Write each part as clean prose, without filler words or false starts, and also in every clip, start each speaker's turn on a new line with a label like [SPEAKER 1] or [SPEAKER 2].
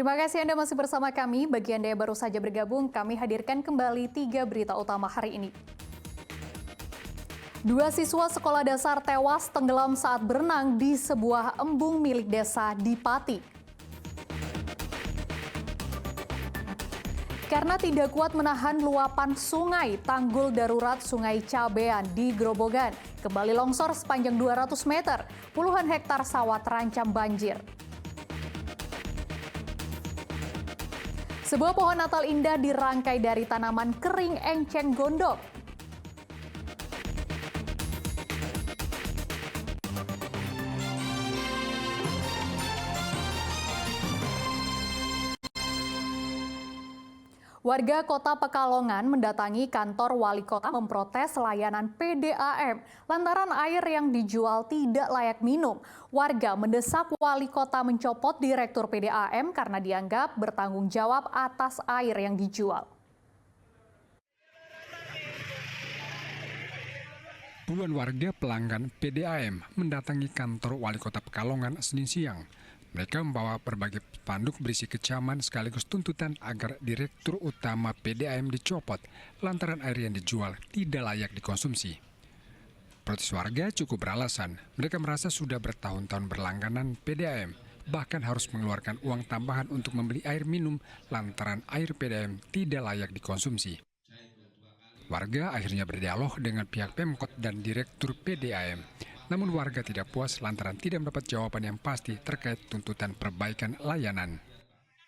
[SPEAKER 1] Terima kasih Anda masih bersama kami. Bagi Anda yang baru saja bergabung, kami hadirkan kembali 3 berita utama hari ini. 2 siswa sekolah dasar tewas tenggelam saat berenang di sebuah embung milik desa di Pati. Karena tidak kuat menahan luapan sungai, tanggul darurat Sungai Cabean di Grobogan kembali longsor sepanjang 200 meter. Puluhan hektar sawah terancam banjir. Sebuah pohon Natal indah dirangkai dari tanaman kering enceng gondok. Warga Kota Pekalongan mendatangi kantor wali kota memprotes layanan PDAM lantaran air yang dijual tidak layak minum. Warga mendesak wali kota mencopot direktur PDAM karena dianggap bertanggung jawab atas air yang dijual.
[SPEAKER 2] Puluhan warga pelanggan PDAM mendatangi kantor wali kota Pekalongan Senin siang. Mereka membawa berbagai spanduk berisi kecaman sekaligus tuntutan agar Direktur Utama PDAM dicopot lantaran air yang dijual tidak layak dikonsumsi. Protes warga cukup beralasan. Mereka merasa sudah bertahun-tahun berlangganan PDAM, bahkan harus mengeluarkan uang tambahan untuk membeli air minum lantaran air PDAM tidak layak dikonsumsi. Warga akhirnya berdialog dengan pihak Pemkot dan Direktur PDAM. Namun warga tidak puas lantaran tidak mendapat jawaban yang pasti terkait tuntutan perbaikan layanan.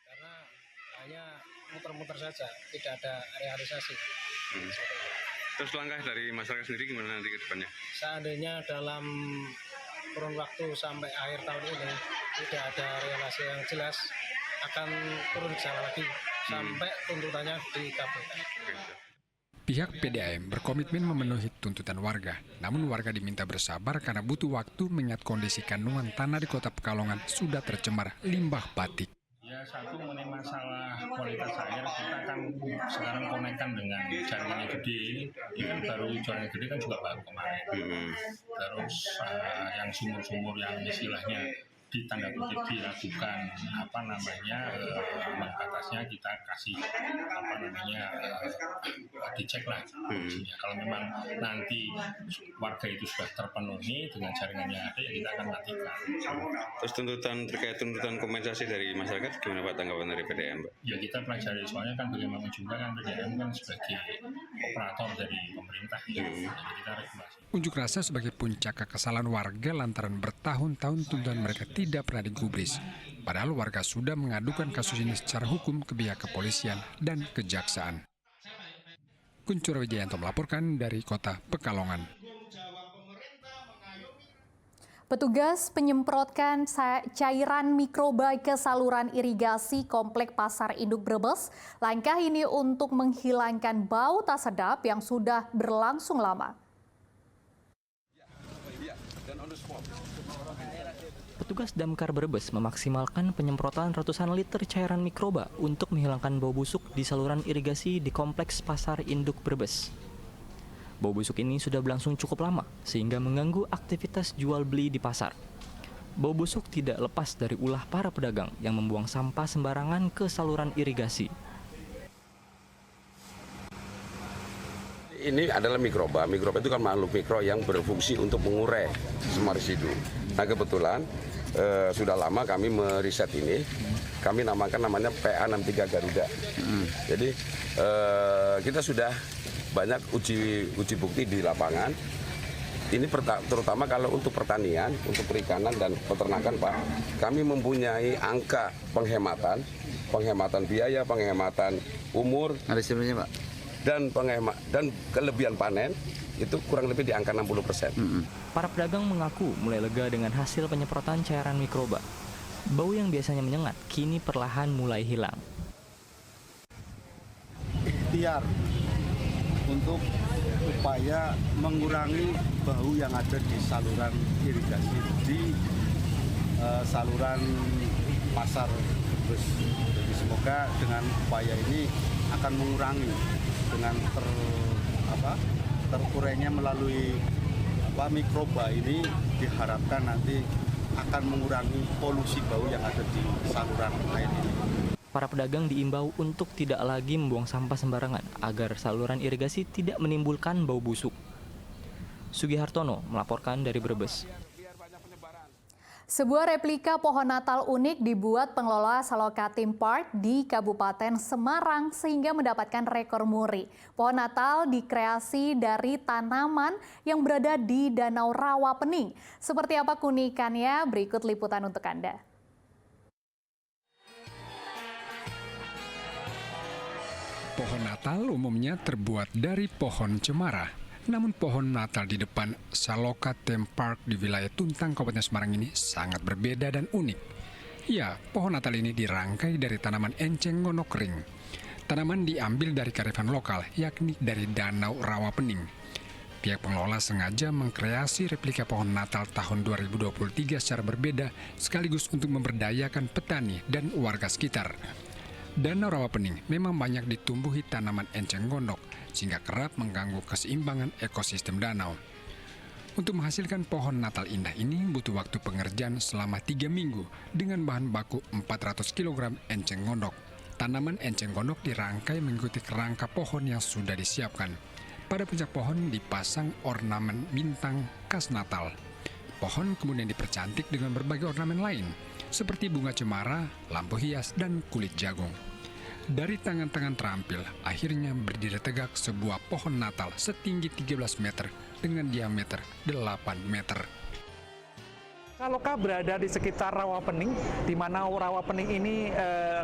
[SPEAKER 3] Karena hanya muter-muter saja, tidak ada realisasi.
[SPEAKER 4] Terus langkah dari masyarakat sendiri gimana nanti ke depannya?
[SPEAKER 3] Seandainya dalam kurun waktu sampai akhir tahun ini tidak ada realisasi yang jelas, akan turun ke sana lagi sampai tuntutannya dikabulkan.
[SPEAKER 2] Pihak PDAM berkomitmen memenuhi tuntutan warga, namun warga diminta bersabar karena butuh waktu mengingat kondisi kandungan tanah di Kota Pekalongan sudah tercemar limbah batik.
[SPEAKER 5] Ya, satu mengenai masalah kualitas air, kita kan sekarang konekkan dengan jaringan yang gede. Ini kan baru jaringan gede kan juga baru kemarin. Terus yang sumur-sumur yang istilahnya di tanda kutip dilakukan batasnya kita kasih dicek lah. Kalau memang nanti warga itu sudah terpenuhi dengan jaringannya ada, ya kita akan matikan.
[SPEAKER 4] Terus terkait tuntutan kompensasi dari masyarakat gimana Pak tanggapan dari PDAM Pak?
[SPEAKER 5] Ya kita pelajari, soalnya kan bagaimana juga kan PDAM kan sebagai operator dari pemerintah, jadi kita regulasi.
[SPEAKER 2] Unjuk rasa sebagai puncak kekesalan warga lantaran bertahun-tahun tuntutan mereka tidak pernah digubris. Padahal warga sudah mengadukan kasus ini secara hukum ke pihak kepolisian dan kejaksaan. Kuncoro Wijayanto melaporkan dari Kota Pekalongan.
[SPEAKER 1] Petugas penyemprotkan cairan mikroba ke saluran irigasi Komplek Pasar Induk Brebes. Langkah ini untuk menghilangkan bau tak sedap yang sudah berlangsung lama.
[SPEAKER 6] Petugas Damkar Brebes memaksimalkan penyemprotan ratusan liter cairan mikroba untuk menghilangkan bau busuk di saluran irigasi di Kompleks Pasar Induk Brebes. Bau busuk ini sudah berlangsung cukup lama sehingga mengganggu aktivitas jual beli di pasar. Bau busuk tidak lepas dari ulah para pedagang yang membuang sampah sembarangan ke saluran irigasi.
[SPEAKER 7] Ini adalah mikroba. Mikroba itu kan makhluk mikro yang berfungsi untuk mengurai semua residu. Nah kebetulan sudah lama kami meriset ini. Kami namanya PA63 Garuda. Jadi kita sudah banyak uji bukti di lapangan. Ini terutama kalau untuk pertanian, untuk perikanan dan peternakan Pak. Kami mempunyai angka penghematan biaya, penghematan umur.
[SPEAKER 8] Ada sebenarnya Pak.
[SPEAKER 7] Dan kelebihan panen itu kurang lebih di angka 60%.
[SPEAKER 6] Para pedagang mengaku mulai lega dengan hasil penyemprotan cairan mikroba. Bau yang biasanya menyengat kini perlahan mulai hilang.
[SPEAKER 9] Ikhtiar untuk upaya mengurangi bau yang ada di saluran irigasi di saluran pasar Brebes. Jadi semoga dengan upaya ini akan mengurangi dengan terurainya melalui mikroba ini, diharapkan nanti akan mengurangi polusi bau yang ada di saluran air ini.
[SPEAKER 6] Para pedagang diimbau untuk tidak lagi membuang sampah sembarangan agar saluran irigasi tidak menimbulkan bau busuk. Sugihartono melaporkan dari Brebes.
[SPEAKER 1] Sebuah replika pohon Natal unik dibuat pengelola Saloka Theme Park di Kabupaten Semarang sehingga mendapatkan rekor muri. Pohon Natal dikreasi dari tanaman yang berada di Danau Rawapening. Seperti apa keunikannya? Berikut liputan untuk Anda.
[SPEAKER 2] Pohon Natal umumnya terbuat dari pohon cemara. Namun pohon Natal di depan Saloka Theme Park di wilayah Tuntang, Kabupaten Semarang ini sangat berbeda dan unik. Ya, pohon Natal ini dirangkai dari tanaman enceng gondok kering. Tanaman diambil dari kearifan lokal, yakni dari Danau Rawapening. Pihak pengelola sengaja mengkreasi replika pohon Natal tahun 2023 secara berbeda, sekaligus untuk memberdayakan petani dan warga sekitar. Danau Rawapening memang banyak ditumbuhi tanaman enceng gondok, sehingga kerap mengganggu keseimbangan ekosistem danau. Untuk menghasilkan pohon Natal indah ini butuh waktu pengerjaan selama 3 minggu dengan bahan baku 400 kg enceng gondok. Tanaman enceng gondok dirangkai mengikuti kerangka pohon yang sudah disiapkan. Pada puncak pohon dipasang ornamen bintang khas Natal. Pohon kemudian dipercantik dengan berbagai ornamen lain, seperti bunga cemara, lampu hias, dan kulit jagung. Dari tangan-tangan terampil, akhirnya berdiri tegak sebuah pohon Natal setinggi 13 meter dengan diameter 8 meter.
[SPEAKER 8] Saloka berada di sekitar Rawapening, di mana Rawapening ini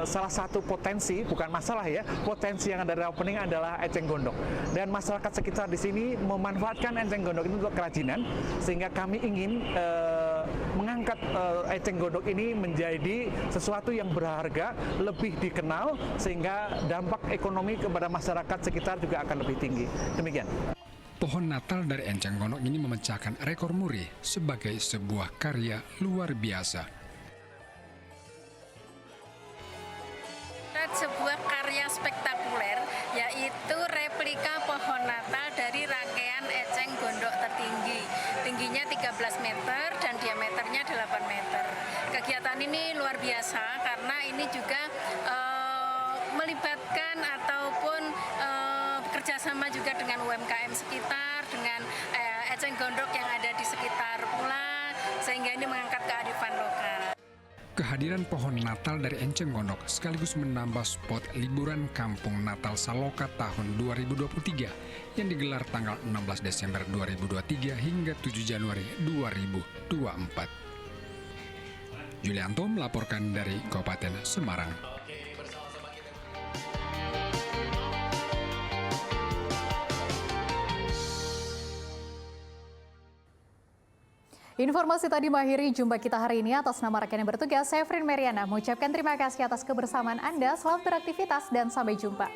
[SPEAKER 8] salah satu potensi, bukan masalah ya, potensi yang ada di Rawapening adalah eceng gondok. Dan masyarakat sekitar di sini memanfaatkan eceng gondok ini untuk kerajinan, sehingga kami ingin mengangkat eceng gondok ini menjadi sesuatu yang berharga, lebih dikenal, sehingga dampak ekonomi kepada masyarakat sekitar juga akan lebih tinggi. Demikian.
[SPEAKER 2] Pohon Natal dari enceng gondok ini memecahkan rekor muri sebagai sebuah karya luar biasa.
[SPEAKER 10] Sebuah karya spektakuler, yaitu replika pohon Natal dari rangkaian eceng gondok tertinggi. Tingginya 13 meter dan diameternya 8 meter. Kegiatan ini luar biasa karena ini juga melibatkan ataupun kerjasama juga dengan UMKM sekitar, dengan eceng gondok yang ada di sekitar pula, sehingga ini mengangkat kearifan lokal.
[SPEAKER 2] Kehadiran pohon Natal dari enceng gondok sekaligus menambah spot liburan Kampung Natal Saloka tahun 2023 yang digelar tanggal 16 Desember 2023 hingga 7 Januari 2024. Julianto melaporkan dari Kabupaten Semarang.
[SPEAKER 1] Informasi tadi mengakhiri jumpa kita hari ini. Atas nama rekan yang bertugas, saya Frin Meriana mengucapkan terima kasih atas kebersamaan Anda. Selamat beraktivitas dan sampai jumpa.